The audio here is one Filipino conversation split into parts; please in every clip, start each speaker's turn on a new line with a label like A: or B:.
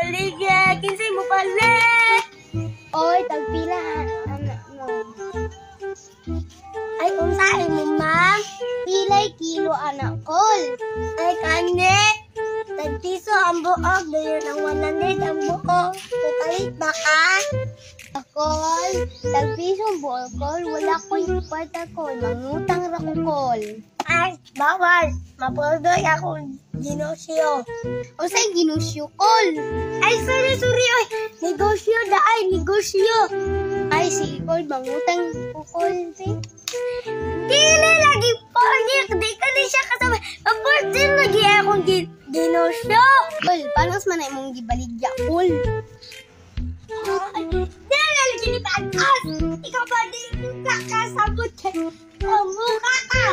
A: baligya. Kinsay mo pala.
B: Oy, tagpila anak mo.
A: Ay, unsay mo, ma'am?
B: Pilay kilo anak kol.
A: Ay, kani. Tagpiso ang buok. Dayon ang 100 ang buok. Kukalit ba ka?
B: Kol, tagpisong buol kol, wala ko yung kwarta kol, mangutang ra ko kol.
A: Ay, bawal. Mapuldoy ako ginosyo.
B: Unsay ginusyo kol?
A: Ay, sorry. Oy, negosyo da ay, negosyo.
B: Ay, si kol, mangutang ko kol, be.
A: Dili lagi project. Di ka na siya kasama. Mapuldoy lagi akong ginosyo.
B: Kol, paano man na imong gibaligya kol?
A: Dahil kinipagkas. Ikaw ba di kakasabot ka? Oh, mukha ka.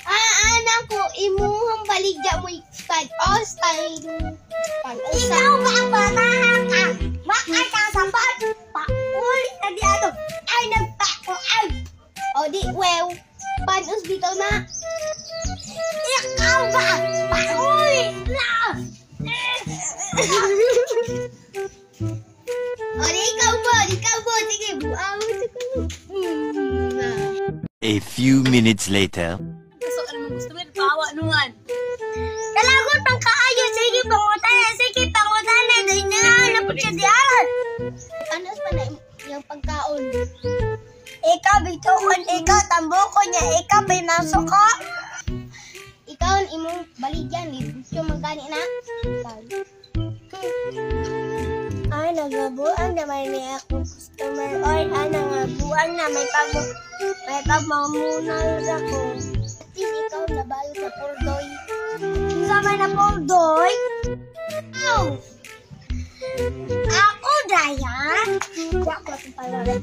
B: Anak ko, imuhang baligya mo ikad. Style.
A: Ikaw ba ang batahan ka? Bakit ka sabat? Pauli na di ato. Ay, nagpako. Ay.
B: O di, well, panos dito na.
A: Ikaw ba? Pauli na.
B: O di, ikaw po. Sige, buaw.
C: A few minutes later.
D: So, ano mo gusto mo? Pawa naman.
A: Kalagot pang kaayo. Sige, pangutan na. Dahil na napot siya di aral.
B: Panos man na yung pagkaon.
A: Ikaw, bitukon. Ikaw, tambuko niya. Ikaw, pinasok ko.
B: Ikaw ang imong baligyan. Gusto magkani na.
A: Ay, nagabuan naman ni akong customer. Ay, nagabuan na. May pagmamunal ako.
B: At ikaw nabayo sa pordoy.
A: Sa may napoldoy? Ow! Ako, Dayan? Ako, pala rin.